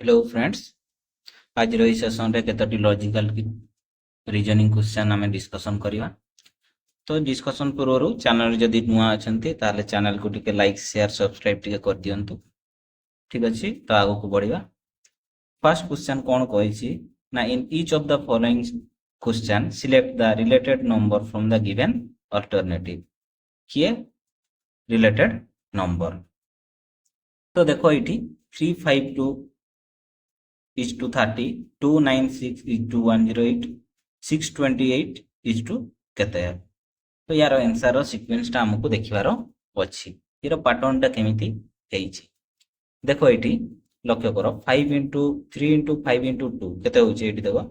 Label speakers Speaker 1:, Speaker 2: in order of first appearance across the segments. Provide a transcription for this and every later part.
Speaker 1: Hello friends, आज रही session रे केतोटी लॉजिकल रीजनिंग क्वेश्चन आमे डिस्कशन करिवा। तो डिस्कशन पूर्व चैनल जदि नुआ अछंती ताले चैनल को टिके लाइक शेयर सब्सक्राइब टिके कर दियंतु। ठीक अछि, तो आगो को बढ़िवा। फर्स्ट क्वेश्चन कोन कहैछि ना, in each of the following question select the related number from the given alternative. किए रिलेटेड नंबर? तो देखो इठी 352 is to 30, 296 is to 108, 628 is to केते है। तो यार आंसर सीक्वेंस टा हमको देखिबार अछि। यार पैटर्न टा केमिति हेइछि देखो एठी लक्ष्य करो। 5 into 3 into 5 into 2 केते होछि? एठी देखो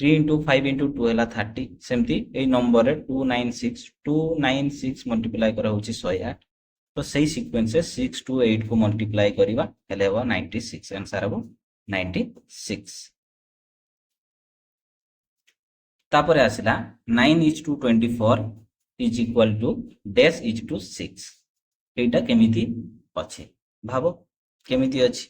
Speaker 1: 3 into 5 into 2 हैला 30। सेमति ए नंबर रे 296 मल्टीप्लाई करा होछि 108। तो सही सीक्वेंस से 6 to 8 को मल्टीप्लाई करिवा हेले हो 96। आंसर हो 96। तापर आसिला 9 is to 24 is equal to dash is to 6। एटा केमिति अछि भाबो केमिति अछि?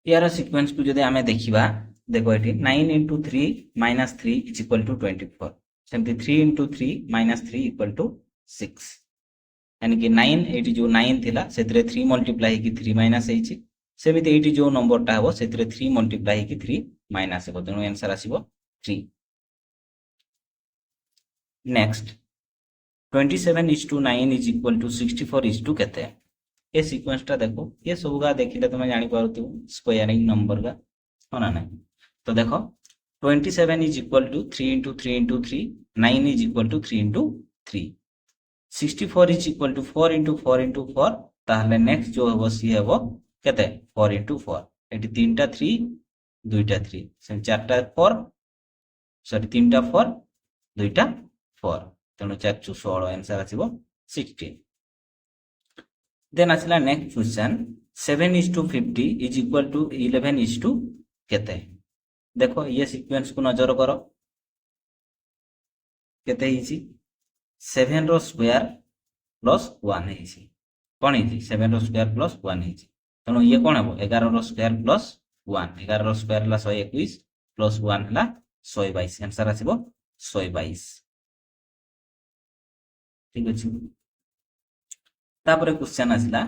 Speaker 1: यार सीक्वेंस को जदि आमे देखिबा, देखो एठी 9 into 3 minus 3 is equal to 24। सेमति 3 into 3 minus 3 equal to 6। यानी कि 9 एटी जो 9 थिला सेतरे 3 मल्टीप्लाई की 3 माइनस हेछि। सेमिति एटी जो नंबरटा हबो सेतरे 3 मल्टीप्लाई की 3 माइनस हेबो, तेनु answer आसीबो 3। Next 27 is to 9 is equal to 64 is to केते? ए सीक्वेंस टा देखो, ये सबगा देखिले तुम जानि पारथिबो स्क्वायरिंग नंबर का हो ना नहीं। तो देखो 27 is equal to 3 into 3 into 3, 9 is equal to 3 into 3, 64 is equal to 4 into 4 into 4। ताहले नेक्स्ट जो हबो सी हबो केते 4 into 4। एटी तीनटा 3 दुईटा 3 से चारटा 4 सॉरी तीनटा 4 दुईटा 4, तेणु 4 * 16 आंसर आसीबो 16। देन आसला next question 7 is to 50 is equal to 11 is to केते? देखो ये सीक्वेंस को नजर करो केते हिची 7 रो स्क्वायर प्लस 1 हेछि। कोन हेछि? 7 रो स्क्वायर प्लस 1 हेछि। तनो ये कोन हबो 11 रो स्क्वायर प्लस 1। 11 रो स्क्वायर हला 121 प्लस 1 हला 122। आंसर आसीबो 122। ठीक अछि। तापर question आसिला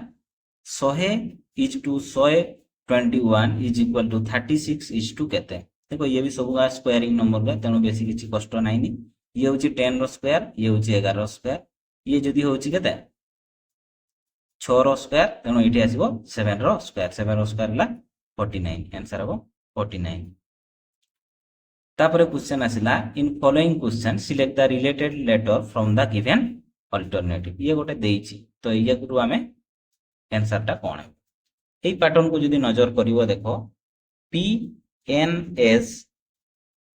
Speaker 1: 100 is to 121 is equal to 36 is to केते? देखो ये भी सब का स्क्वायरिंग नंबर का, तेणु बेसी किछि कष्ट नाइनी। ये होछि 10 रो स्क्वायर, ये होछि 11 रो स्क्वायर, ये जदी होछि केते 6 रो स्क्वायर, तेणु इठी आसीबो 7 रो स्क्वायर। 7 रो स्क्वायर हला 49। आंसर हबो 49। तापर क्वेश्चन आसिला in following question select the related letter from the given alternative. ये गोटे देइछि, तो ये गुरु आमे आंसर टा कोन है? एई पैटर्न को जदी नजर करिवो देखो पी एन एस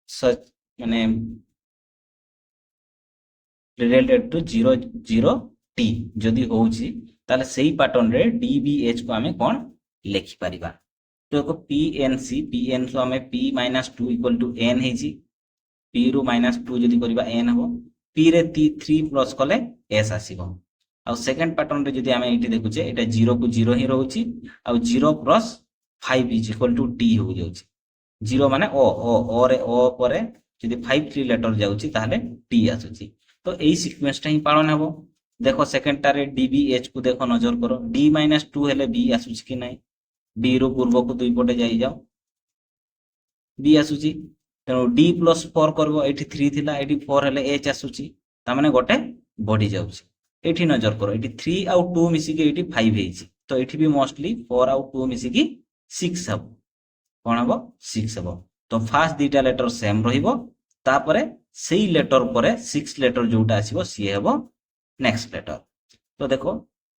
Speaker 1: सच माने रिलेटेड टू 00 टी जदी होउछि ताले सेही पैटर्न रे डीबीएच को आमे कोन लेखि परिबा। तो देखो पीएनसी, पीएन सो आमे p - 2 = n हेछि। p रो -2 जदी करिबा n हबो। p रे 3 प्लस कले s आसीबो। आ सेकंड पैटर्न रे जदी आमे एठी देखुचे एटा 0 को 0 ही रहउछि, आ 0 + 5 = t हो जाउछि। 0 माने o रे o परे जदी 5 3 लेटर जाउछि ताहले t आसुछि। तो एई सीक्वेंस टा ही पालन हबो। देखो सेकंड टारे डीबीएच को देखो नजर करो, d - 2 हेले b आसुछि कि नै? d रो पूर्व को दुई पटे जाई जाओ, b आसुछि। तेनो d + 4 करबो, एठी 3 थिला एठी 4 हेले h आसुछि, ता माने गोटे बढ़ी जाउछि। एठी नजर करो एठी 3 आउ 2 मिसी के एठी 5 हेछि, तो एठी भी मोस्टली 4 आउ 2 मिसी की 6 हबो। कोन हबो? 6 हबो। तो फास्ट दीटा लेटर सेम रहिबो, तापरे सेही लेटर परे 6 लेटर जोटा आसीबो सी हेबो नेक्स्ट लेटर। तो देखो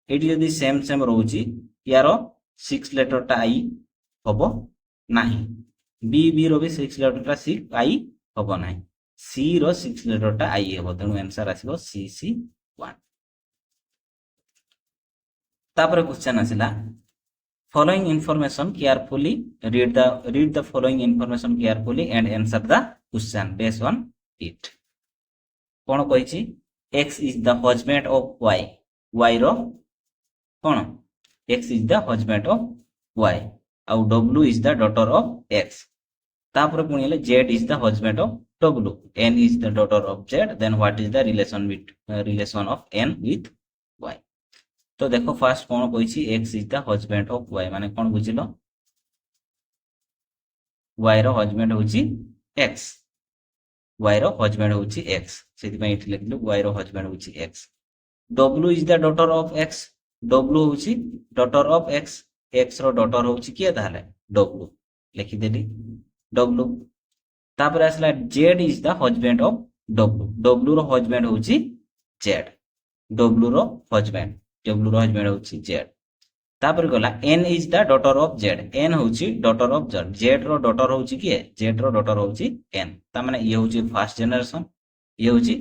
Speaker 1: एठी यदि सेम सेम रहउछि, यारो 6 लेटर टा आई हबो नाही, बी रो भी 6 लेटर टा सी आई हबो नाही, सी रो 6 लेटर टा आई हेबो। तेनु आंसर आसीबो CC1। तापर क्वेश्चन आसिला following information carefully, read the following information carefully and answer the question based on it। कोन कहिछि x is the husband of y, y ର କ'ଣ x is the husband of y ଆଉ w is the daughter of x ତାପରେ ପୁଣି ହେଲେ z is the husband of w, n is the daughter of z, then what is the relation of n with y। ତ ଦେଖ first କ'ଣ କହିଛି x is the husband of y ମାନେ କ'ଣ ବୁଝିଲ y ର ହଜବେଣ୍ଡ ହେଉଛି x, y ର ହଜବେଣ୍ଡ ହେଉଛି x, ସେଥିପାଇଁ ଏଠି ଲେଖିଲୁ y ର ହଜବେଣ୍ଡ ହେଉଛି x। w is the daughter of x, w ହେଉଛି daughter of x, x ର daughter ହେଉଛି କିଏ ତାହେଲେ w, ଲେଖିଦେଲି w। ତାପରେ ଆସିଲା z is the husband of w, w ର ହଜବେଣ୍ଡ ହେଉଛି z, w ର ହଜବେଣ୍ଡ ହେଉଛି z। ତାପରେ ଗଲା n is the daughter of z, n ହେଉଛି daughter of z, z ର daughter ହେଉଛି କିଏ z ର daughter ହେଉଛି n, ତା ମାନେ ଇଏ ହେଉଛି ଫାର୍ଷ୍ଟ ଜେନେରେସନ, ଇଏ ହେଉଛି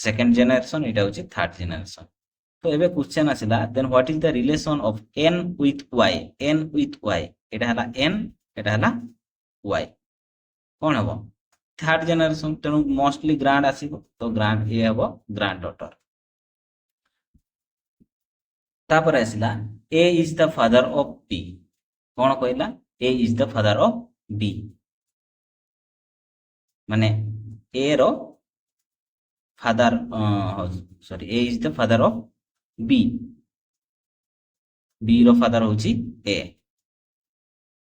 Speaker 1: ସେକେଣ୍ଡ ଜେନେରେସନ, ଏଇଟା ହେଉଛି ଥାର୍ଡ ଜେନେରେସନ। ତ ଏବେ କ୍ୱେଶ୍ଚନ ଆସିଲା then what is the relation of n with y, n with y, ଏଟା ହେଲା n, ଏଟା ହେଲା y, କ'ଣ ହେବ ଥାର୍ଡ ଜେନେରେସନ, ତେଣୁ ମୋଷ୍ଟଲି ଗ୍ରାଣ୍ଡ ଆସିବ, ତ ଗ୍ରାଣ୍ଡ ଇଏ ହେବ ଗ୍ରାଣ୍ଡ ଡଟର। ତାପରେ ଆସିଲା a is the father of b, କ'ଣ କହିଲା a is the father of b ମାନେ a ର father sorry a is the father of b, b ର father ହେଉଛି a,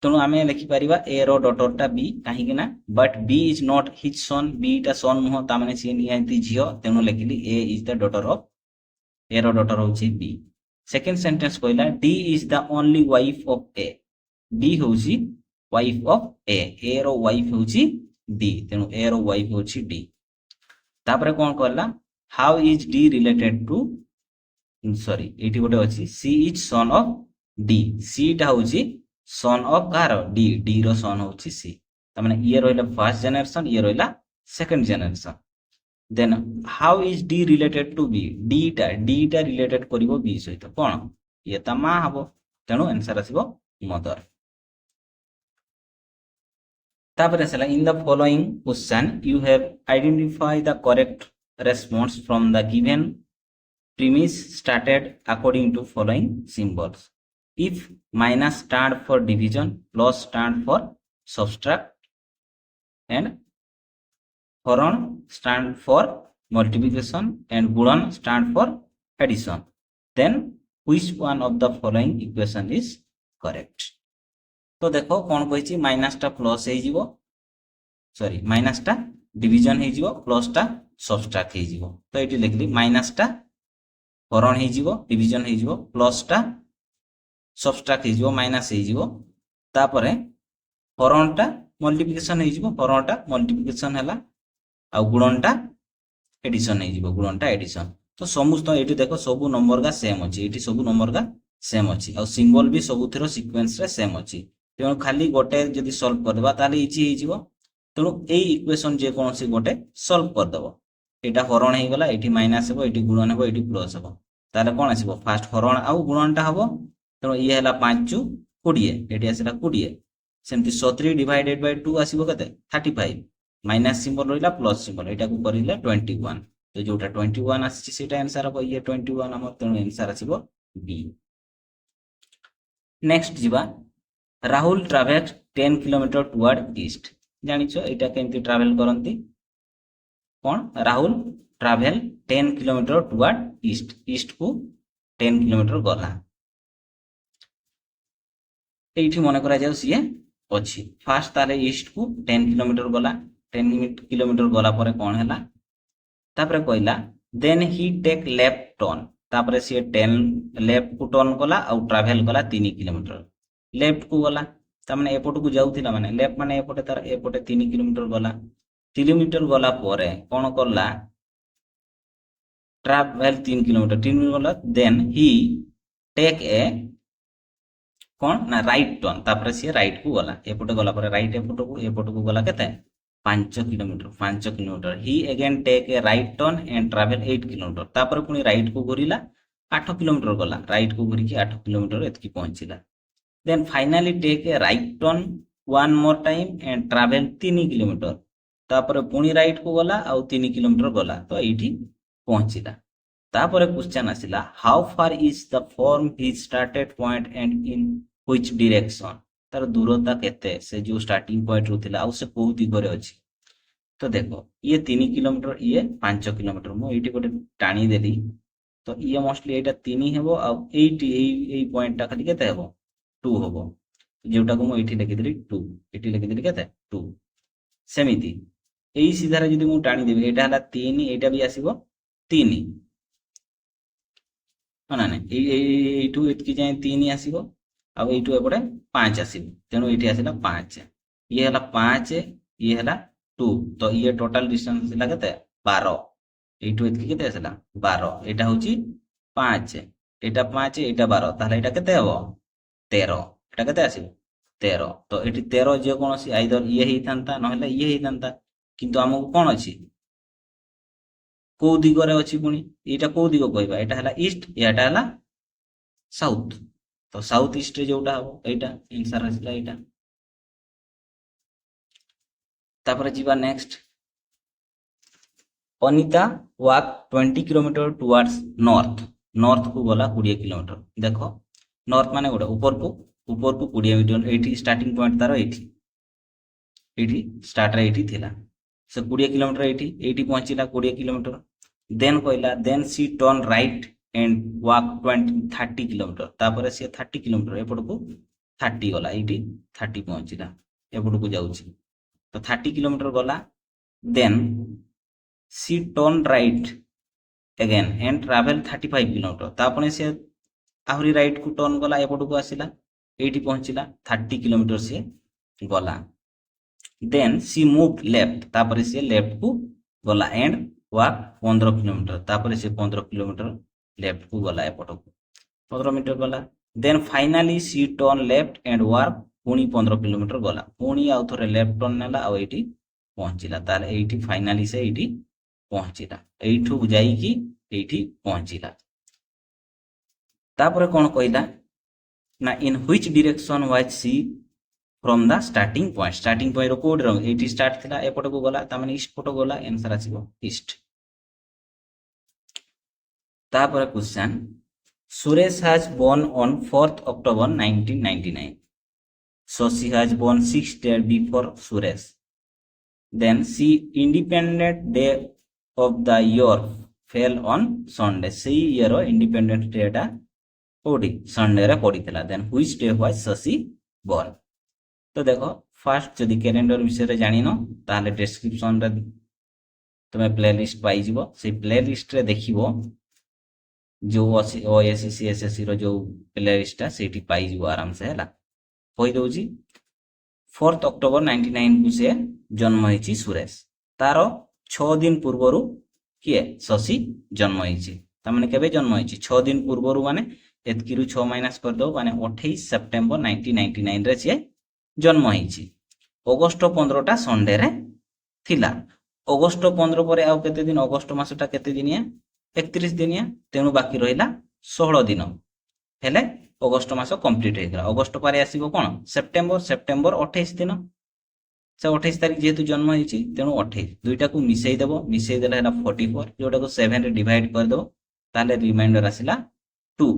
Speaker 1: ତେଣୁ ଆମେ ଲେଖିପାରିବା a ର ଡଟରଟା b, କାହିଁକି ନା but b is not his son, b ଟା son ନୁହଁ, ତା ମାନେ ସିଏ ନିହାତି ଝିଅ, ତେଣୁ ଲେଖିଲି a is the daughter of, a ର ଡଟର ହେଉଛି b। ସେକେଣ୍ଡ ସେଣ୍ଟେନ୍ସ କହିଲା d is the only wife of a, d ହେଉଛି wife of a, a ର wife ହେଉଛି d, ତେଣୁ a ର wife ହେଉଛି d। ତାପରେ କ'ଣ କହିଲା how is d related to, ସରି ଏଇଠି ଗୋଟେ ଅଛି c is son of d, c ଟା ହେଉଛି son of କାହାର d, d ର son ହେଉଛି c, ତା ମାନେ ଇଏ ରହିଲା ଫାର୍ଷ୍ଟ ଜେନେରେସନ, ଇଏ ରହିଲା second generation. Then how is d related to b, d ଟା ରିଲେଟେଡ୍ କରିବ b ସହିତ, କ'ଣ ଇଏ ତା ମା ହବ, ତେଣୁ ଆନ୍ସର ଆସିବ ମଦର। ତାପରେ ଆସିଲା in the following question you have identified the correct response from the given premise started according to following symbols, if minus stand for division, plus stand for subtract, and हरण stand for multiplication, and गुणन stand for addition, then which one of the following equation is correct। तो देखो कौन कही minus टा plus हो, sorry minus टा division हो, प्लस टा सबट्रैक्ट हो, तो ये लिखली माइनस टा हरण हो, डिविजन हो, प्लस टा सबट्रैक्ट हो, माइनस हो, तापर हरण टा मल्टीप्लिकेशन हो, हरण टा मल्टीप्लिकेशन है, आ गुणन टा एडिशन हो, गुणन टा एडिशन। तो समस्त ये देख सब नंबर का सेम अच्छी, ये सब नंबर का सेम अच्छी, आ सिंबल भी सबुथर सिक्वेन्स रे सेम अच्छी, तेणु खाली गोटे जदि सल्व करदेबा ताले इजी हो, तेणु ए इक्वेशन जे कौन सी गोटे सल्व करदेव, यहाँ हरण हो गला, ये माइनस हो, ये गुणन हो, ये प्लस हो, ताले कौन आसो फास्ट हरण आउ गुणनटा हम, तेणु ये है 5 × 20, ये आसला 20, सेमती 70 डिवाइडेड बाय 2 आसो के 35, माइनस सिंबल रहा प्लस सिंबल, यहाँ को करें 21, तो जोटा 21 आसी आंसर हम, ये 21 आम, तेणु आंसर आसो बी। नेक्स्ट जीवा Rahul travels 10 kilometre toward east, जानिछ एटा केमती ट्रावेल करंती, कोन Rahul travel 10 kilometre toward east, east को 10 किलोमीटर गला, एठी मन करा जाउ सिए अछि फास्ट ताले ईस्ट को 10 किलोमीटर गला, 10 किलोमीटर गला परे कोन हैला, तापरे कहला then he take left turn, तापरे सी 10 लेफ्ट को टर्न गला आ ट्रैवल गला 3 किलोमीटर, लेफ्ट को गला ता माने एपट को जाउथिला, माने लेफ्ट माने एपटे तार एपटे 3 किलोमीटर गला, 3 किलोमीटर गला परे कोन करला ट्रैवल 3 किलोमीटर गला, देन ही टेक ए कोन ना राइट टर्न, तापरे सी राइट को गला, एपटे गला परे राइट एपट को गला केते 5 kilometre, he again take a right turn and travel 8 kilometre, तापर पुनी राइट को घुरीला 8 किलोमीटर गला, राइट को घुरी की 8 किलोमीटर एतकी पहुंचीला, then finally take a right turn 1 more time and travel 3 kilometre, तापर पुनी राइट को गला आ 3 किलोमीटर गला, तो एठी ପହଞ୍ଚିଲା। ତାପରେ କ୍ୱେଶ୍ଚନ୍ ଆସିଲା how far is the from his started point and in which direction, ତାର ଦୂରତା କେତେ ସେ ଯୋଉ ଷ୍ଟାର୍ଟିଂ ପଏଣ୍ଟରୁ ଥିଲା ଆଉ ସେ କୋଉ ଦିଗରେ ଅଛି। ତ ଦେଖ ଇଏ 3 କିଲୋମିଟର ଇଏ 5 କିଲୋମିଟର, ମୁଁ ଏଇଠି ଗୋଟେ ଟାଣି ଦେଲି ତ ଇଏ ମୋଷ୍ଟଲି ଏଇଟା 3 ହେବ ଆଉ ଏଇଠି ଏଇ ପଏଣ୍ଟଟା ଖାଲି କେତେ ହେବ 2 ହେବ, ଯୋଉଟାକୁ ମୁଁ ଏଇଠି ଲେଖିଦେଲି 2, ଏଇଠି ଲେଖିଦେଲି କେତେ 2। ସେମିତି ଏଇ ସିଧାରେ ଯଦି ମୁଁ ଟାଣିଦେବି ଏଇଟା ହେଲା 3, ଏଇଟା ବି ଆସିବ 3 ନା ନାଇଁ, এইଠୁ ଏତିକି ଯାଏ 3 ଆସିବ ଆଉ এইଠୁ ଏପଟେ 5 ଆସିବ, ତେଣୁ ଏଇଠି ଆସିଲା 5, ଇଏ ହେଲା 5, ଇଏ ହେଲା 2, ତ ଇଏ ଟୋଟାଲ ଡିଷ୍ଟାନ୍ସ ଆସିଲା କେତେ 12, এইଠୁ ଏତିକି କେତେ ଆସିଲା 12, ଏଇଟା ହଉଛି 5, ଏଇଟା 5, ଏଇଟା 12, ତାହେଲେ ଏଇଟା କେତେ ହେବ 13, ଏଇଟା କେତେ ଆସିବ 13। ତ ଏଠି 13 ଯେକୌଣସି ଆଇଦର ଇଏ ହେଇଥାନ୍ତା ନହେଲେ ଇଏ ହେଇଥାନ୍ତା, କିନ୍ତୁ ଆମକୁ କଣ ଅଛି କୋଉ ଦିଗରେ ଅଛି, ପୁଣି ଏଇଟା କୋଉ ଦିଗ କହିବା, ଏଇଟା ହେଲା ଇଷ୍ଟ, ଏଇଟା ହେଲା ସାଉଥ, ତ ସାଉଥ ଇଷ୍ଟରେ ଯୋଉଟା ହବ ଏଇଟା ଆନ୍ସର ଆସିଲା ଏଇଟା। ତାପରେ ଯିବା next, Anita walk 20 kilometre towards north, ନର୍ଥକୁ ଗଲା 20 କିଲୋମିଟର। ଦେଖ ନର୍ଥ ମାନେ ଗୋଟେ ଉପରକୁ 20 ମିଟର, ଏଇଠି ଷ୍ଟାର୍ଟିଂ ପଏଣ୍ଟ ତାର ଏଇଠି ଷ୍ଟାର୍ଟରେ ଏଇଠି ଥିଲା, ସେ 20 କିଲୋମିଟର ଏଇଠି ପହଞ୍ଚିଲା 20 କିଲୋମିଟର। ଦେନ୍ କହିଲା then she turn right and walk 30 kilometre, तापर से 30 किलोमीटर एपटू 30 गला, ये 30 पहुंचला एपटू जाऊँगी तो 30 किलोमीटर गला। Then she turn right again and travel 35 kilometre, तापर से आहरी राइट को टर्न गला एपटू आसला, ये पहुंचला 30 किलोमीटर से गला। देन सी मूव लेफ्ट, तापर से लेफ्ट को गला एंड walk 15 किलोमीटर, तापर से 15 किलोमीटर लेफ्ट को गला एपटू 15 मीटर गला। Then finally she turn left and walk पुणी 15 किलोमीटर गला, पुणी आउ थोड़े लेफ्ट टर्न नेला आ एठी पहुंचला, ताले एठी फाइनाली से एठी पहुंचला, एठू जाईकी एठी पहुंचला। तापर कोन कहला ना in which direction was she from the starting point, starting point रो कोड रो एठी स्टार्ट थिला एपट को गला, ता माने ईस्ट पट गला, आंसर आसीबो ईस्ट। तापर question Suresh has born on 4th October 1999. So she has born 6 days before Suresh. Then she independent day of the year fell on Sunday. See year independent day टा कोडी Sunday रे पड़ी थिला। Then which day was Shashi born? तो देखो fast जदि calendar विषय रे जानिनो ताले डिस्क्रिप्शन रे तमे प्लेलिस्ट पाई जिवो, से प्लेलिस्ट रे देखिवो जो ओएससी एसएससी रो जो प्लेलिस्ट से पाई आराम से है कही दौची। 4th October 1999 को से जन्म होइछि सुरेश, तार 6 दिन पूर्वर किए शशि जन्म होइछि, तामाने केबे जन्म होइछि 6 दिन पूर्वर माने एतकिरु 6 माइनस कर दो माने 28 सेप्टेम्बर 1999 रे से जन्म होइछि। अगस्त 15 टा संडे रे थिला, अगस्त 15 परे आउ केते दिन, अगस्त मासटा केते दिनिया 31 दिनिया, तेणु बाकी रहिला 16 दिन हेले अगस्त मास कंप्लीट हो गला। अगस्त पारे आसीबो कोन सेप्टेम्बर, सेप्टेम्बर 28 दिन, से 28 तारिख जेहेतु जन्म होइछि तेणु 28 दुईटा को मिसई देबो, मिसई देला हैला 44, जोटा को 7 रे डिवाइड कर देबो ताले रिमाइंडर आसिला 2।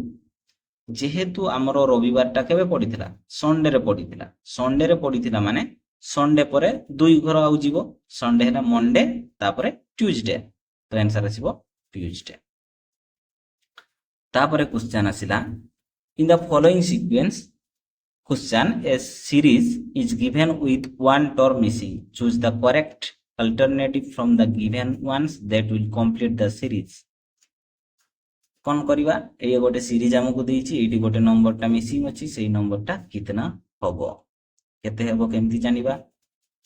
Speaker 1: जेहेतु हमरो रविवार टा केबे पडिथिला संडे रे पडिथिला, संडे रे पडिथिला माने संडे परे दुई घर आउ जीवो, संडे हैला मंडे तापरे ट्यूसडे, तो आंसर आसीबो ट्यूसडे। तापरे क्वेश्चन आसिला in the following sequence question a series is given with one term missing, choose the correct alternative from the given ones that will complete the series. कौन करवा ये गोटे series हमको देइछि, एठी गोटे नंबरटा मिसिंग अछि, सेही नंबरटा कितना हबो केते हबो केमति जानिबा।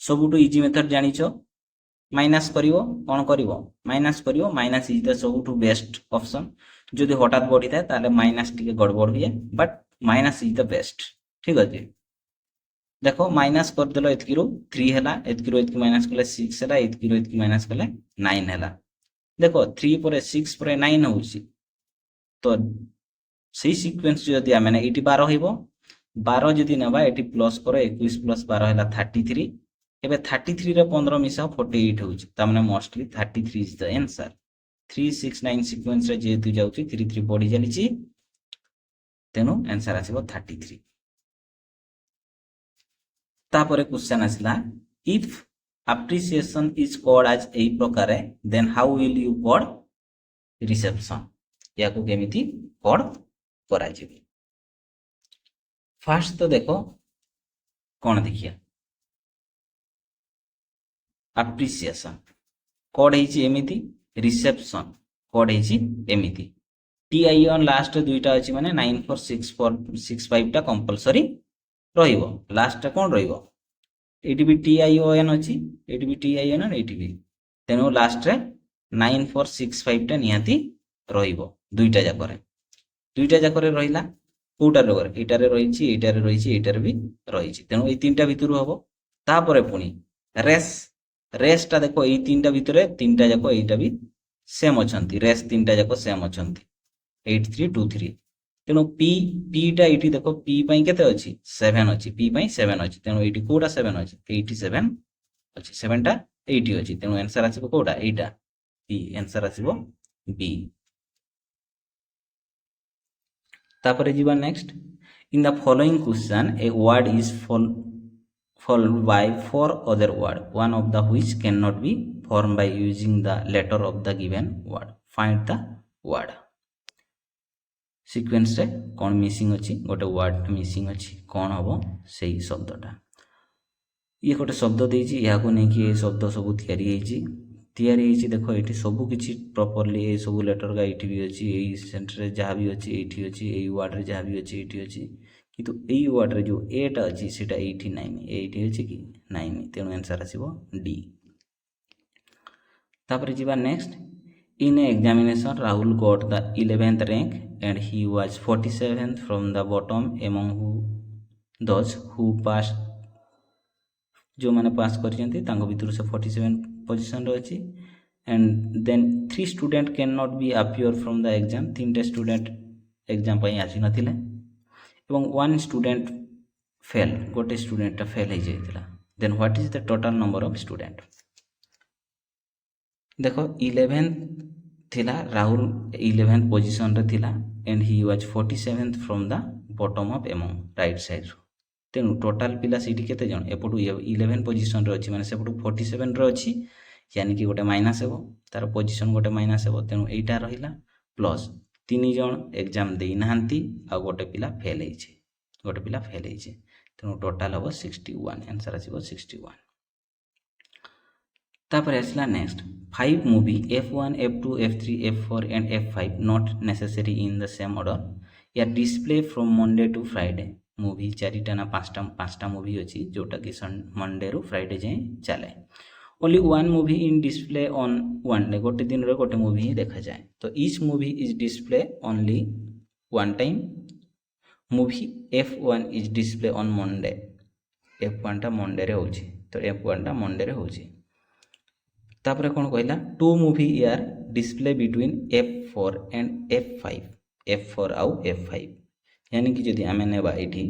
Speaker 1: सबुटो इजी मेथड जानिछो, माइनस करिवो कोन करिवो माइनस करिवो, माइनस इज द सबुटो बेस्ट ऑप्शन। जदि हठात बढ़ी थाए ताले माइनस टिके गड़बड़ हुए, but minus is the best. ठीक अछि, देखो माइनस कर देलो एतकिरो 3 हैला, एतकिरो एतकी माइनस कले 6 हैला, एतकिरो एतकी माइनस कले 9 हैला। देखो 3 परे 6 परे 9 होउछि, तो सही सीक्वेंस जदि आमे एटी 12 होइबो, 12 जदि नेबा एटी प्लस करो 21 प्लस 12 हैला 33, एबे 33 रे 15 मिसा 48 होउछि, ता माने mostly 33 is the answer. 369 sequence रे जेहेतु जाउची 33 बढ़ी चलीची तेनु आंसर आसीबो 33। तापरे क्वेश्चन आसला if appreciation is called as एई प्रकार then how will you call reception या को केमिति कोड करा जिवो। फास्ट तो देखो कौन देखिया appreciation कोड हेची एमिति रिसेप्शन कोड हेची एमिति TION लास्ट दुईटा अछि माने 946465 टा कंपलसरी रहिबो लास्ट टा कोन रहिबो एटी भी TION अछि एटी भी TION एटी भी तेनो लास्ट रे 9465 टा निहाती रहिबो दुईटा जाकरे रहिला कोटार रे एटारे रहिछि एटारे रहिछि एटारे भी रहिछि तेनो ए तीनटा भितरु हबो तापरे पुनी रेस टा देखो ए तीनटा भितरे तीनटा जाको एटा भी सेम अछंती रेस तीनटा जाको सेम अछंती 8323 तेनो पी टा एटी देखो पी पई केते अछि 7 अछि पी पई 7 अछि तेनो एटी कोटा 7 अछि 87 अछि 7 टा 80 अछि तेनो आंसर आसीबो कोटा एटा पी आंसर आसीबो बी। तापरे जीवा next in the following question a word is followed by 4 other word one of the which cannot be formed by using the letter of the given word find the word sequence रे कौन missing अछि गोटे word missing अछि कौन हबो सेही शब्दटा ये गोटे शब्द देइछि या को नै कि ए शब्द सब तैयारी हेछि देखो एठी सब किछि प्रॉपर्ली ए सब लेटर का एठी भी अछि एई सेंटर रे जहा भी अछि एठी अछि एई वर्ड रे जहा भी अछि एठी अछि किंतु एई वर्ड रे जो ए टा अछि सेटा एठी नाइनी एठी अछि कि नाइनी तेनु आंसर आसीबो डी। तापर जीवा next in A examination Rahul got the 11th rank and he was 47th from the bottom among those who passed जो माने पास करछन्ती तांको भितर से 47 पोजीशन रे अछि and then 3 student can not be appear from the exam 3 student exam पई आसी नथिले एवं 1 स्टूडेंट फेल गोटे स्टूडेंट फेल हो जाइतिला then what is the total number of student देखो 11 थिला राहुल 11th पोजीशन रे थिला and he was 47th from the bottom of among right side तेनु टोटल पिला सीटी केते जण एपटू 11 पोजीशन रे अछि माने सेपटू 47 रे अछि यानी कि गोटे माइनस हेबो तार पोजीशन गोटे माइनस हेबो तेनु एटा रहिला प्लस 3 जण एग्जाम देई नाहंती आ गोटे पिला फेल हेइछे तेनु टोटल हेबो 61 आंसर आसीबो 61। तापर आसला next 5 movie F1 F2 F3 F4 and F5 not necessary in the same order या display from Monday to Friday movie चारिटा ना पांचटा मूवी अछि जोटा कि मंडे रु फ्राइडे जाए चले only one movie in display on one day गोटे दिन रे गोटे मूवी ही देखा जाए तो each movie is display only one time movie F1 is display on Monday F1 टा मंडे रे होची तो F1 टा मंडे रे होची तापरे कोन कहला टू मूवी यार display between F4 and F4 आउ F5 यानी कि जदि आमे नेबा एठी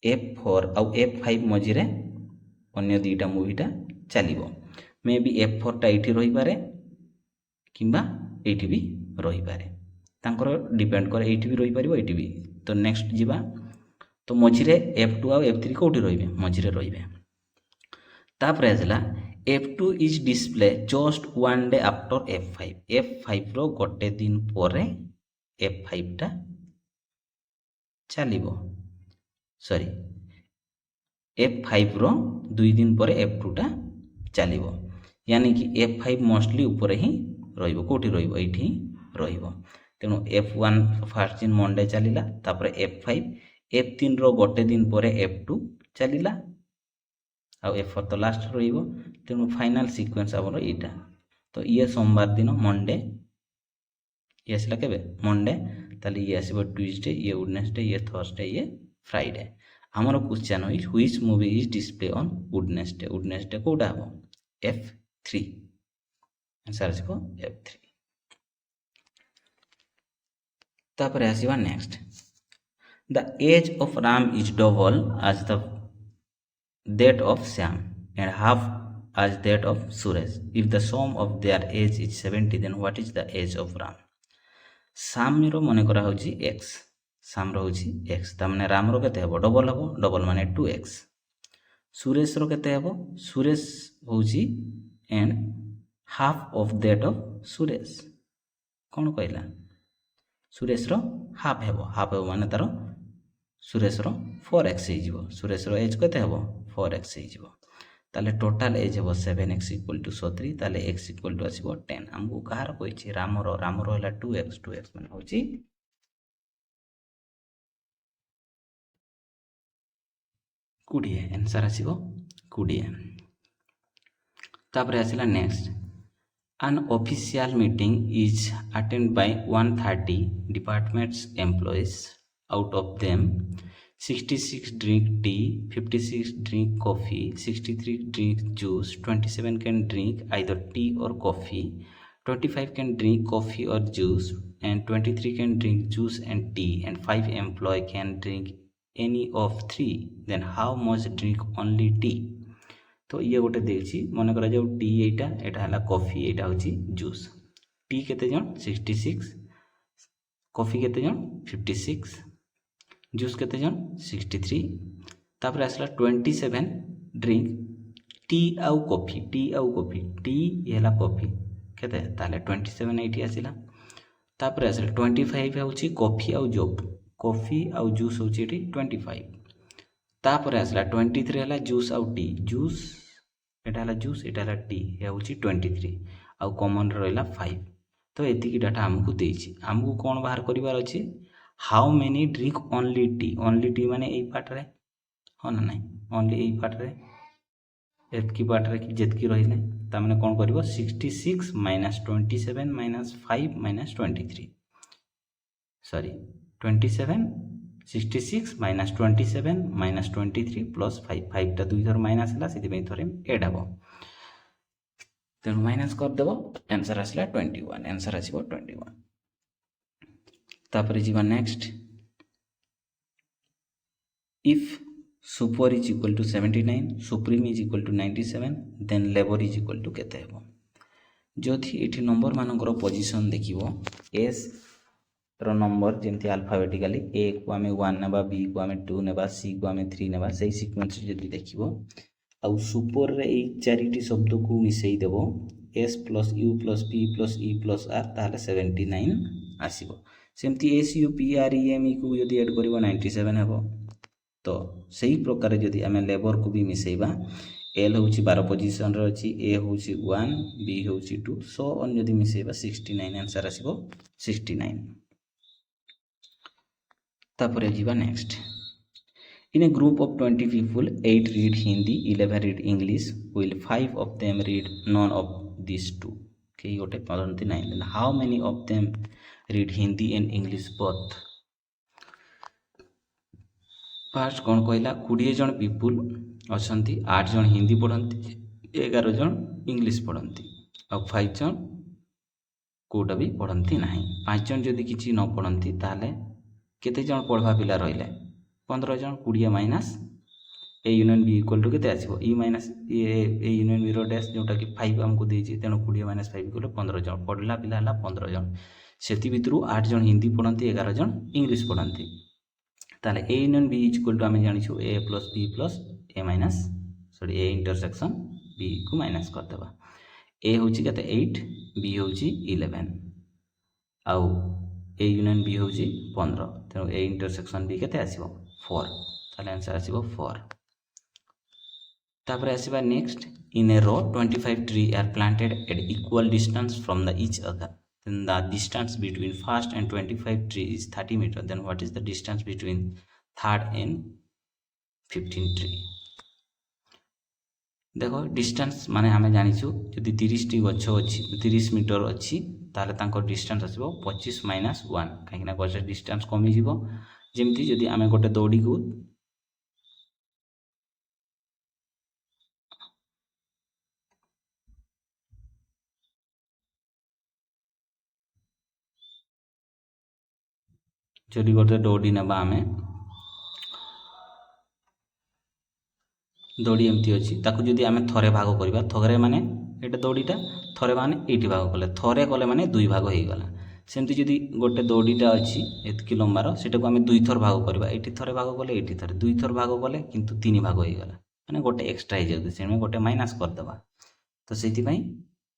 Speaker 1: F4 आउ F5 मझिरे अन्य दुईटा मूवीटा चलिबो मे बी F4 टा एठी रही पारे किंबा एठी भी रही पारे तांकर डिपेंड करे एठी भी रही पारिबो एठी भी तो नेक्स्ट जिबा तो मझिरे F2 आउ F3 कोठी रहिबे मझिरे रहिबे तापरे आसला F2 is display just one day after F5 रो गोटे दिन परे F5 टा चलिबो सॉरी F5 रो 2 दिन परे F2 टा चलिबो यानी कि F5 मोस्टली ऊपर ही रहिबो कोठी रहिबो एठी रहिबो तेनु F1 फर्स्ट दिन मंडे चलिला तापरे F5 F3 रो गोटे दिन परे F2 चलिला आ F4 तो लास्ट रहिबो तेनु फाइनल सीक्वेंस हमर एटा तो ये सोमवार दिन मंडे ये आसला केबे मंडे ताली ये आसीबो ट्यूसडे ये वेडनेसडे ये थर्सडे ये फ्राइडे हमर question is which movie is display on Wednesday कोडा हो F3 आंसर आसीबो F3। तापर आसीबा next the age of Ram is double as the that of Sam and half as that of Suresh. If the sum of their age is 70, then what is the age of Ram? ସାମ୍ର ମନେ କରା ହେଉଛି X, ସାମ୍ର ହେଉଛି X, ତାମାନେ ରାମର କେତେ ହେବ double ହେବ, double ମାନେ 2x। ସୁରେଶର କେତେ ହେବ, ସୁରେଶ ହେଉଛି and half of that of Suresh, କ'ଣ କହିଲା ସୁରେଶର ହାଫ୍ ହେବ, ହାଫ୍ ହେବ ମାନେ ତାର ସୁରେଶର 4x ହେଇଯିବ, ସୁରେଶର ଏଜ୍ କେତେ ହେବ 4x ହେଇଯିବ। তাহলে টোটাল এজ হব 7x ইকুয়াল টু 70, তাহলে x ইকুয়াল টু আসব 10। আমକୁ କାହାର କହିଛି ରାମର, ରାମର ହେଲା 2x, 2x ମାନେ ହେଉଛି 20, ଆନ୍ସର ଆସିବ 20। ତାପରେ ଆସିଲା next, an official meeting is attended by 130 departments employees, out of them 66 drink tea, 56 drink coffee, 63 drink juice, 27 can drink either tea or coffee, 25 can drink coffee or juice, and 23 can drink juice and tea, and 5 employee can drink any of 3, then how much drink only tea? तो ये गोटे देखी मन करा जाऊ T एटा है coffee, एटा हूँ juice. T केते जन 66, कॉफी केते जन 56, जूस केते जन 63, तापर आसला 27 ड्रिंक टी आउ कॉफी, टी आउ कॉफी, टी ये कॉफी केते ताले 27 एटी आसिला। तापर आसला 25 हूँ कॉफी आउ जोप, कॉफी आउ जूस हूँ 25, तापर आसला 23 है जूस आउ टी, जूस एटा है जूस, एटा है टी, ये हूँ 23 आउ कॉमन रहा 5। तो एतिकी डाटा आमको देछि, आमको कौन बाहर करिवार अछि, how many drink only T, only T माने एई पार्ट रे हो ना नहीं, ओनली एई पार्ट रे एतकी पार्ट रे कि जेतकी रहिले ता माने कोन करबो 66 minus 27 minus 5 minus 23, sorry 27 66 minus 27 minus 23 plus 5, 5 टा दुई थर माइनस हला सेति पे थरे ऐड हबो, तेणु माइनस कर देबो, आंसर आसला 21, आंसर आसीबो 21। तापर जीवा next, if super is equal to 79, supreme is equal to 97, then labour is equal to केते हेबो। जदि एठी नंबर मानकर पोजीशन देखिबो, एस रो नंबर जेमती अल्फाबेटिकली ए को आमे 1 नेबा, बी को आमे 2 नेबा, सी को आमे 3 नेबा, सेही सीक्वेंस जदि देखिबो आउ सुपर रे एई चारिटी शब्द को मिसई देबो, S plus U plus P plus E plus R, ताहले 79 आसीबो। सेमती S U P R E M E को यदि ऐड करिबो 97 हेबो। तो सही प्रकार जदि आमे लेबर को भी मिसैबा, एल हूँ 12 पोजिशन रे अछि, ए हूँ 1, बी हूँ 2, सो ऑन जदि मिसैबा 69, आंसर आसीबो 69। तापरे जीवा next, in a group of 20 people, 8 read Hindi, 11 read English, while 5 of them read none of these two. Okay, gote paranti 9, then how many of them read Hindi and English both? Fast कौन कहला 20 जन people अच्छा, 8 जन हिंदी पढ़ती, 11 जन English पढ़ती, आ 5 जन कोटा भी पढ़ती ना, 5 जन जदि किसी न पढ़ती ताले केते जन पढ़वा पिला रहिले 15 जन, 20 minus A union B equal to केते आसीबो ई माइनस ए यूनियन बी रो डैश जोटा कि 5 हमको देछि, तेणु 20 माइनस 5 इक्वल 15 जन पढ़ला पिला हला 15 जन, सेति भितरु 8 जन हिंदी पढ़ती, 11 जन इंग्लिश पढ़ती, ताले A union B equal to आमे जानिछु A plus B plus A minus sorry A intersection B को माइनस कर देबा। ए होछि केते 8, बी होछि 11 आउ ए यूनियन बी होछि 15, तेणु ए इंटरसेक्शन बी केते आसीबो 4, ताले आंसर आसीबो 4। तापर आसीबा next, in a row 25 tree are planted at equal distance from the each other, then the distance between first and 25 tree is 30 meter, then what is the distance between third and 15 tree? देखो distance माने आमे जानिछु जदि 30 T गछ अछि 30 metre अछि ताले तांको distance आसीबो 25 minus 1, काहे ना गछ डिस्टेंस कमी जीवो, जेमति जदि आमे गोटे दौड़ी को जदि गोटे दौड़ी नेबा आमे ଦୌଡ଼ି ଏମିତି ଅଛି, ତାକୁ ଯଦି ଆମେ ଥରେ ଭାଗ କରିବା, ଥରେ ମାନେ ଏଇଟା ଦୌଡ଼ିଟା, ଥରେ ମାନେ ଏଇଠି ଭାଗ କଲେ, ଥରେ କଲେ ମାନେ 2 ଭାଗ ହେଇଗଲା। ସେମିତି ଯଦି ଗୋଟେ ଦୌଡ଼ିଟା ଅଛି ଏତିକି ଲମ୍ବାର, ସେଟାକୁ ଆମେ 2 ଥର ଭାଗ କରିବା, ଏଇଠି ଥରେ ଭାଗ କଲେ, ଏଇଠି ଥରେ 2 ଥର ଭାଗ କଲେ କିନ୍ତୁ 3 ଭାଗ ହେଇଗଲା, ମାନେ ଗୋଟେ ଏକ୍ସଟ୍ରା ହେଇଯାଉଛି, ସେଣୁ ଗୋଟେ ମାଇନାସ୍ କରିଦେବା। ତ ସେଥିପାଇଁ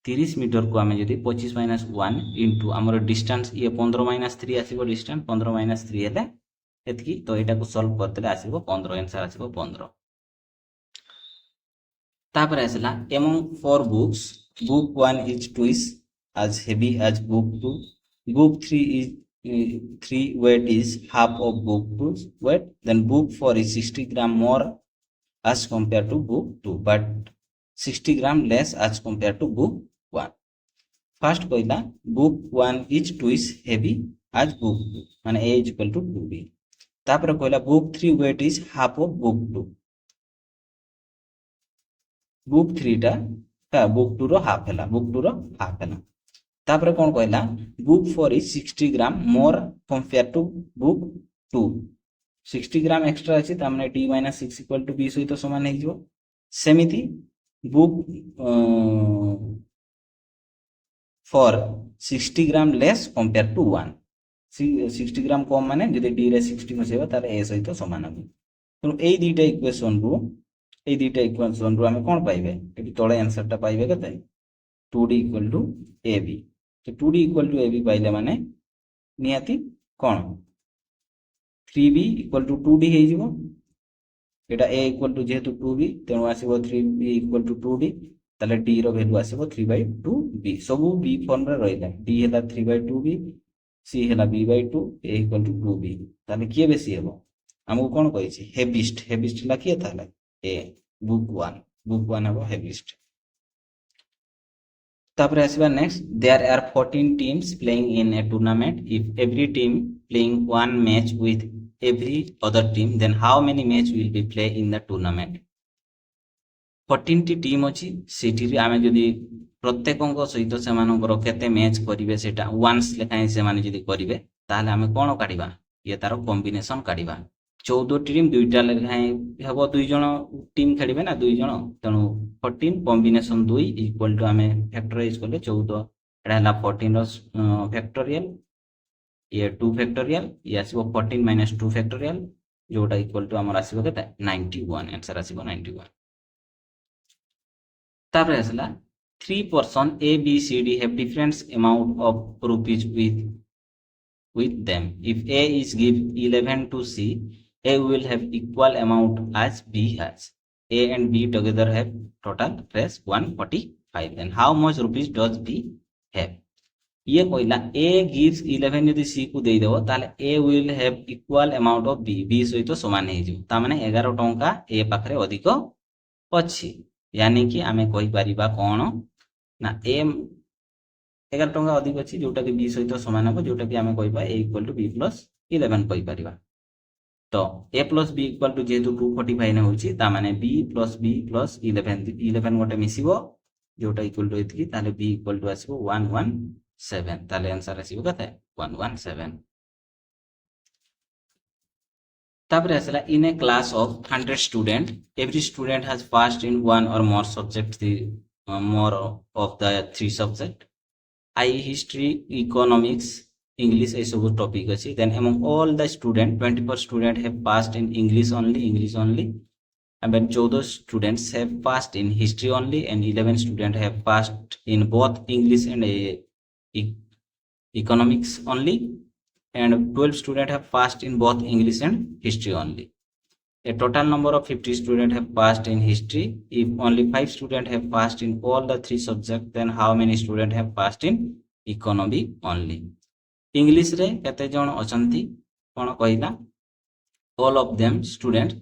Speaker 1: 30 ମିଟରକୁ ଆମେ ଯଦି 25 - 1 ଇଣ୍ଟୁ ଆମର ଡିଷ୍ଟାନ୍ସ ଇଏ 15 - 3 ଆସିବ, ଡିଷ୍ଟାନ୍ସ 15 - 3 ହେଲେ ଏତିକି। ତ ଏଇଟାକୁ ସଲ୍ଭ କରିଦେଲେ ଆସିବ 15, ଆନ୍ସର ଆସିବ 15। ତାପରେ ଆସିଲା among 4 books, book 1 is twice as heavy as book 2, book 3 is 3 weight is half of book 2's weight, then book 4 is 60 gram more as compared to book 2 but 60 gram less as compared to book 1. First कहला book 1 is twice heavy as book 2 माने a is equal to 2b. तापर कहला book 3 weight is half of book 2, book 3 टा book 2 रो half हैला, book 2 रो half हैला। तापर कोन कहला book 4 is 60 gram more compare to book 2, 60 gram extra अछि, त हमने d - 6 इक्वल टू b सहित समान हे जिवो। सेमिति book 4 60 gram less compare to 1, 60 gram कम माने जदि d रे 60 मिसेबा तारे a सहित समान हो। तो एई दुईटा इक्वेशन रु आम कौन पाइबे, ये तले आंसर टा पाइबे केते 2d इक्वल टू ab। तो 2d इक्वल टू ab पाइले माने निहाती कौन 3b इक्वल टू 2d हे जिवो, एटा a इक्वल टू जेहेतु 2b तेणु आसीबो 3b इक्वल टू 2d, ताले d रो वैल्यू आसीबो 3/2b। सबू b फॉर्म रे रहिला, d हैला 3/2b, c हैला b/2, a equal to 2b। ताले किए बेसी हेबो हमको कौन कहिछि हेविस्ट, हेविस्ट ला किए ताले a, बुक 1 हेबो हेविस्ट। तापर आसीबा next, there are 14 teams playing in a tournament, if every team playing one match with every other team then how many match will be play in the tournament. 14 टी team अछि, सेठी आमे जदी प्रत्येकଙ୍କ सहित सेमानकर केते मैच करिवे सेटा वन्स लेखाय से माने जदी करिवे ताले आमे कोन काढिबा, ये तार कॉम्बिनेशन काढिबा। 14 टीम दुईटा लेखाय हेबो, 2 जण टीम खेलिबे ना 2 जण, तेणु 14 कॉम्बिनेशन 2 इक्वल टू आमे फैक्टराइज करले 14, एडा हला 14 रो फैक्टोरियल, ये 2 फैक्टोरियल, ये आसीबो 14 - 2 फैक्टोरियल, जोटा इक्वल टू हमर आसीबो केते 91, आंसर आसीबो 91। तापर आसला 3 person A B C D have different amount of rupees with them. If A is give 11 to C, A will have equal amount as B has. A and B together have total raise 145. Then how much rupees does B have? ये कहला A gives 11 यदि C को दे देबो ताले A will have equal amount of B, B सहित समान हे जिवो, ता माने 11 टंका A पाखरे अधिक अछि, यानी कि आमे कहि परिबा कोन ना A 11 टंका अधिक अछि जोटा कि B सहित समान हो, जोटा कि आमे कहि पा A equal to B plus 11 कहि परिबा। तो A plus B equal to जेहेतु 245 ने होछि, ता माने B प्लस 11 गोटे मिसिबो जोटा इक्वल टू एतकी, ताले B इक्वल टू आसीबो 117, ताले आंसर आसीबो कते 117। तापर आसला in a class of 100 student, every student has passed in one or more subject, more of the 3 subject, I history, economics, English ए सब टॉपिक अछि। Then among all the student 24 student have passed in English only, and when 14 students have passed in history only and 11 students have passed in both English and economics only, and 12 students have passed in both English and history only. A total number of 50 students have passed in history. If only 5 students have passed in all the 3 subjects, then how many students have passed in economy only? English रे केते जण अछंती कोन कहिला, all of them students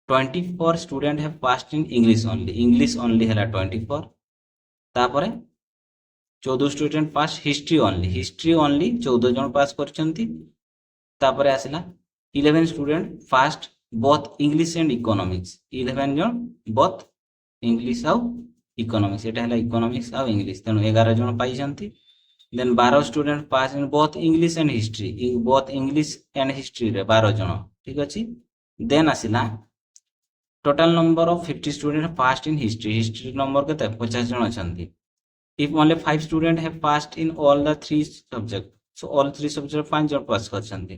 Speaker 1: 24 students have passed in English only हला 24, तापरे 14 student पास history only 14 जन पास करछंती, तापरे आसिला 11 student fast both English and economics, 11 जन both English आउ इकोनॉमिक्स, एटा हला इकोनॉमिक्स आउ इंग्लिश, तेनु 11 जन पाई छंती। Then 12 student pass in both English and history, both English and history रे 12 जन, ठीक अछि। देन आसिला total number of 50 students passed in history number केते 50 जन अछंती. If only 5 students have passed in all the 3 subjects, so all 3 subjects 5 जन पास करछंती.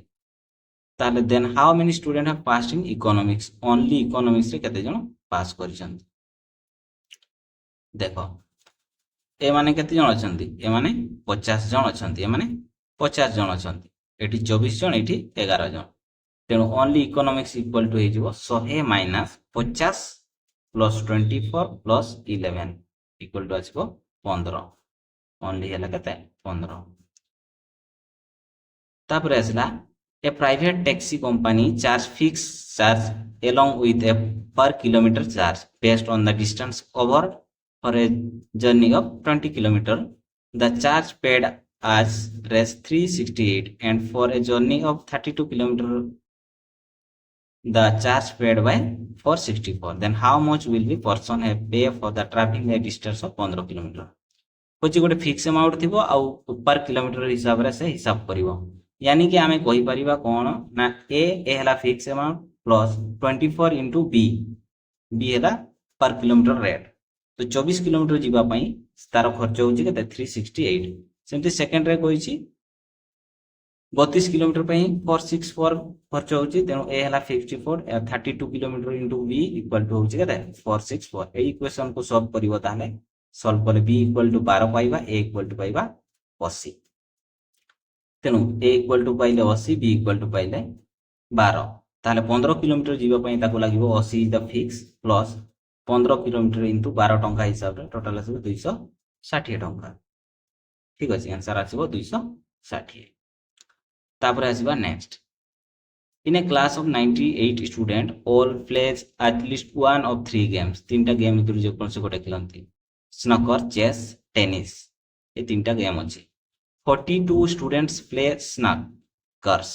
Speaker 1: ताले then how many students have passed in economics? Only economics रे केते जन पास करछंती. देखो ए माने केते जन अछंती? ए माने 50 जन अछंती. ए माने 50 जन अछंती. एठी 24 जन एठी 11 जन. तेणु ओनली इकोनॉमिक्स इक्वल टू हो 100 minus 50 plus 24 plus 11 equal to आसो 15. ओनली है 15. तापर आसला a private taxi company charge fix charge along with a per kilometer charge based on the distance over for a journey of 20 kilometer. The charge paid as Rs 368 and for a journey of 32 kilometer the charge paid by 464. Then how much will be person have pay for the traveling a distance of 15 kilometer? कुछ गोटे fix amount थी पर kilometre हिसाब से हिसाब कर यानी कि आम कहीपर कौन ना ए है fix amount plus 24 into B B है पर किलोमीटर रेट. तो 24 किलोमीटर जावाई तार खर्च हो 368. सेमती सेकेंड रे कही 32 किलोमीटर 464 खर्च हो. तेणु ए है 54 32 kilometre into B equal to हो 464. ए इक्वेशन को सॉल्व करिवो ताले सॉल्व करे बी इक्वल टू 12 पाइबा ए इक्वल टू पाइबा 80. तेणु ए इक्वल टू पाइले 80 बी इक्वल टू पाइले 12. ताले 15 किलोमीटर जीवाई ताको लागिवो 80 is the fix plus 15 kilometre into 12 टंका हिसाब रे टोटल आसीबो 260 टंका. ठीक अछि आंसर आसीबो 260. तापर आसीबा next. In a class of 98 student all plays at least one of 3 games. 3टा game भितर जे कोन से गोटे खेलंती स्नकर चेस टेनिस ए 3टा गेम अछि. 42 students play snuckers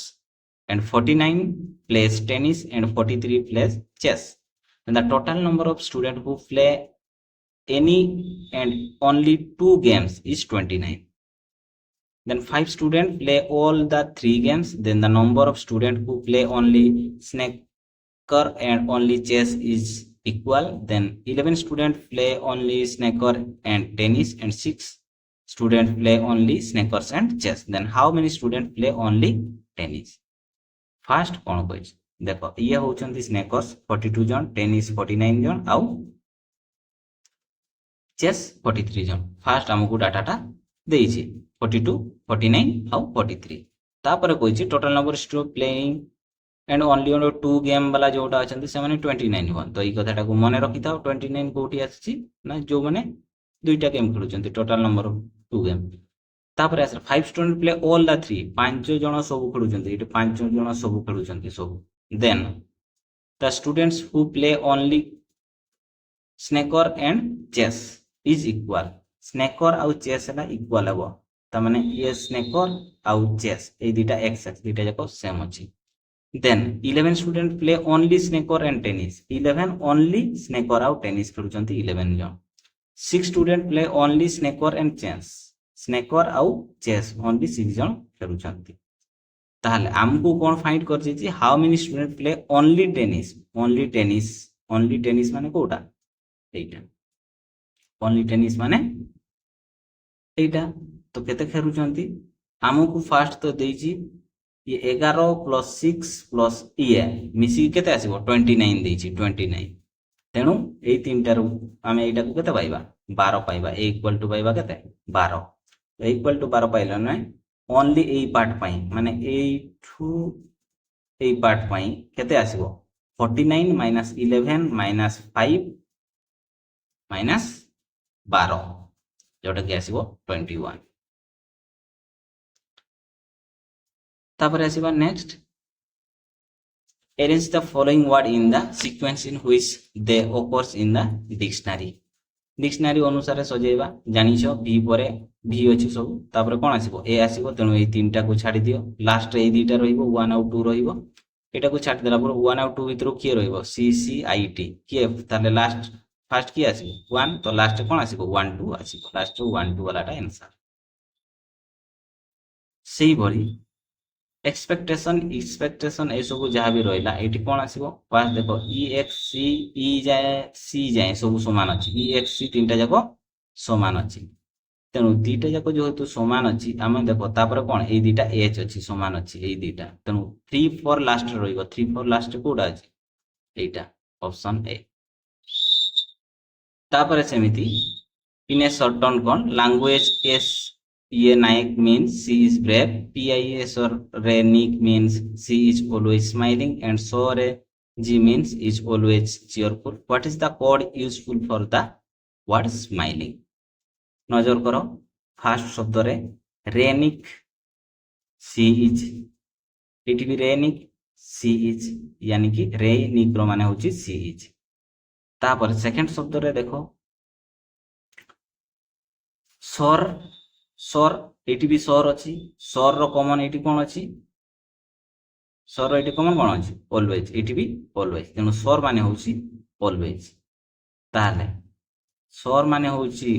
Speaker 1: and 49 plays tennis and 43 plays chess. And the total number of students who play any and only 2 games is 29. Then 5 students play all the 3 games. Then the number of students who play only snooker and only chess is equal. Then 11 students play only snooker and tennis and 6 students play only sneakers and chess. Then how many students play only tennis? First कौन कह देखो ये होचंती sneakers 42 जन tennis 49 जन आउ chess 43 जन. Fast हमको डाटाटा देइछि 42 49 आउ 43. तापर कहिछि total number of student playing and only on 2 game वाला जोटा अछंती से माने 29 वन. तो ई कथाटा को मने रखि थाओ 29 कोठी आछि ना जो माने दुईटा गेम खेलुचंती टोटल नंबर ऑफ 2 गेम. तापर आसर 5 स्टूडेंट प्ले ऑल द 3 5 जण सब खेलुचंती एटे 5 जण सब खेलुचंती सब. Then the students who play only snooker and chess is equal. Snooker आउ चेस है इक्वल हे त माने ये स्नेकर आउ चेस ए दुईटा एक्स एक्स दुईटा जाक सेम अछि. Then 11 student play only snooker and tennis 11 only snooker आउ टेनिस खेलुचंती 11 जण. 6 student play only snooker and chess snooker आउ चेस ओनली 6 जण खेलुचंती. ताहले हमको कोन फाइंड कर छी how many student play only tennis माने कोटा एटा ओनली टेनिस माने एटा. तो केते खेलुचंती हमको फास्ट तो देछि ये 11 प्लस 6 प्लस ये मिसी केते आसीबो 29 देछि 29. तेणु ए तीनटा रु आमे एटा को केते पाइबा 12 पाइबा ए इक्वल टू पाइबा केते 12 इक्वल टू 12 पाइला नै ओनली ए पार्ट पाई माने ए टू ए पार्ट पाई केते आसीबो 49 माइनस 11 माइनस 5 माइनस 12 जोटा कि आसीबो 21. तापर आसीबा next. Arrange the following word in the sequence in which they occurs in the dictionary. Dictionary अनुसार सजेबा जानिछो बी परे भी अछि सब तापर कोन आसीबो ए आसीबो. तेणु ए तीनटा को छाडी दियो लास्ट रे ए दुईटा रहिबो 1 आउ 2 रहिबो. एटा को छाडी देला पर 1 आउ 2 भितर के रहिबो सी सी आई टी के ताले लास्ट फर्स्ट की आसीबो 1 तो लास्ट कोन आसीबो 1 2 आसीबो लास्ट 1 2 वालाटा आंसर. सेही भरी एक्सपेक्टेशन ए सब जहाँ भी रहा ये कौन आसो फास्ट देख ई जाए सी जाए सब सामान अच्छी ई तीन टा जाक सामान अच्छी तेणु दीटा जाक जेहेतु सामान अच्छी आम देख तापर कौन ये दीटा एच अच्छी सामान अच्छी ये दीटा तेणु 3 4 लास्ट रही 3 4 लास्ट कौटा अच्छी एटा ऑप्शन ए तापर सेमिति इन ए शॉर्ट टर्न कौन लैंग्वेज एस ये नायक means she is brave, PIS or Nick means she is always smiling, and Sore G means is always cheerful. What is the code useful for the word smiling? नजर करो fast शब्द रे रेनिक सी is it भी रेनिक सी is यानी कि रेनिक रो माने होची सी is तापर सेकंड शब्द रे देखो सर सर एटी भी सर अच्छी सर रो कॉमन एटी कौन अच्छी सर एटी कॉमन कौन अच्छी ऑलवेज एटी भी ऑलवेज तेणु सर माने होची ऑलवेज ताले सर माने होची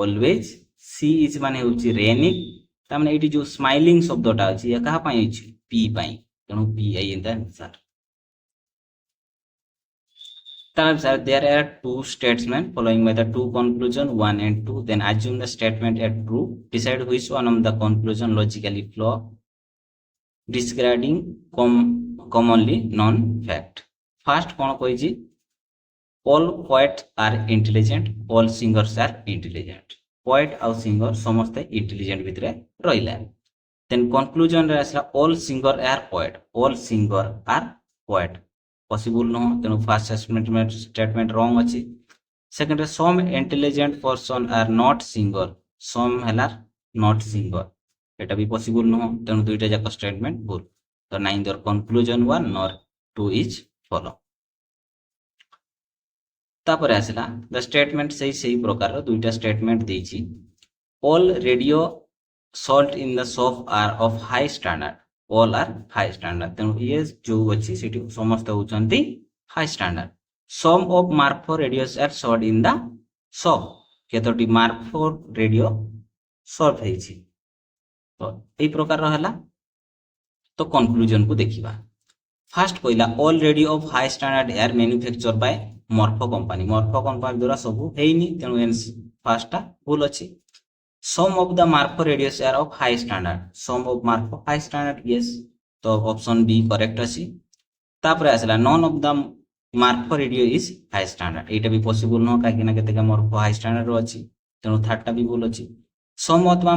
Speaker 1: ऑलवेज सी इज माने होची रेनिक ता माने एटी जो स्माइलिंग शब्दटा अछि या कहा पई अछि पी पई तेणु P I in the answer there are two statements following by the two conclusion 1 and 2 then assume the statement as true decide which one of the conclusion logically flow describing commonly known fact first कोन कोइ जी all poets are intelligent all singers are intelligent poet और singer समस्त intelligent भितरे रहिला then conclusion रे असला all singer are poet all singer are poet possible न तेणु first statement wrong अच्छी second some intelligent person are not singer some हैला नॉट सिंगर एटा भी पॉसिबल न तेणु दुईटा जाक स्टेटमेंट भूल तो neither conclusion 1 nor 2 is follow तापर आसला द स्टेटमेंट सही प्रकार दुईटा स्टेटमेंट देछि all radio sold in the shop are of high standard all are high standard तेणु ये जो अच्छी सिटी समस्त होचंती high standard some of Murphy radios are sold in the shop केतोटी मार्फो रेडियो शॉर्ट हेछि तो एई प्रकार रहला तो कंक्लूजन को देखिबा फर्स्ट कहला all radio of high standard are manufacture by Murphy company द्वारा सब हेइनी तेणु फर्स्टटा भूल अछि some of the Marfo radios are of high standard some of Marfo high standard yes तो ऑप्शन बी करेक्ट अछि तापर आसला none of the Marfo radio is high standard एटा भी पॉसिबल न काहे कि ना केते का Marfo high standard रो अछि तेणु थर्ड टा भी भूल अछि some of the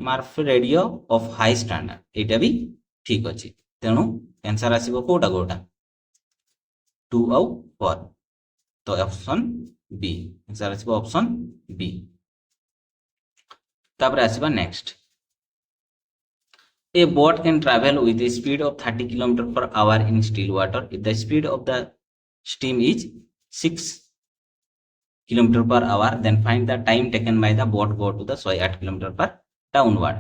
Speaker 1: Marfo radio of high standard एटा भी ठीक अछि तेणु आंसर आसीबो कोटा 2 और 4 तो ऑप्शन बी आंसर आसीबो ऑप्शन बी तापर आसीबा next a boat can travel with the speed of 30 km per hour in still water if the speed of the steam is 6 km per hour then find the time taken by the boat go to the 108 km per downward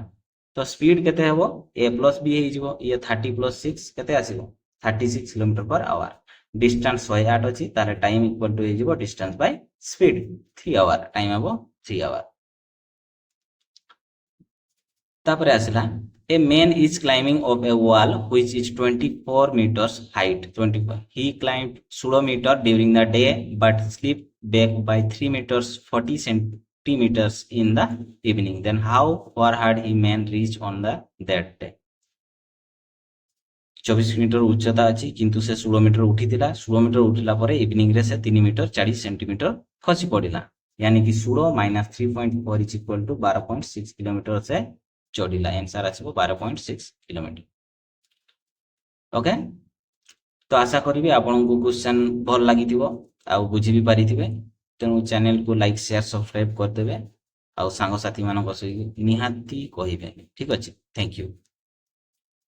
Speaker 1: तो speed केते हेबो a plus b हे जिवो ये 30 plus 6 केते आसीबो 36 km per hour distance 108 अछि तारे time equal to हे जिवो distance by speed 3 hour time हेबो 3 hour तापर आसला a man is climbing of A wall which is 24 meters height 24 he climbed 16 meter during the day but slipped back by 3 meters 40 centimeters in the evening then how far had he man reached on the that day 24 metre उच्चता अछि किंतु से 16 metre उठितिला 16 metre उठिला परे evening रे से 3 metre 40 centimetre खसी पड़िला यानी कि 16 - 3.4 is equal to 12.6 kilometre से चढ़िला आंसर आछबो 12.6 किलोमीटर ओके तो आशा करिवे आपन को क्वेश्चन भल लागिथिबो आ बुझि भी पारिथिबे तेनु चैनल को लाइक शेयर सब्सक्राइब कर देबे आ सांग साथी मानक सही निहाती कहिबे ठीक अछि थैंक यू।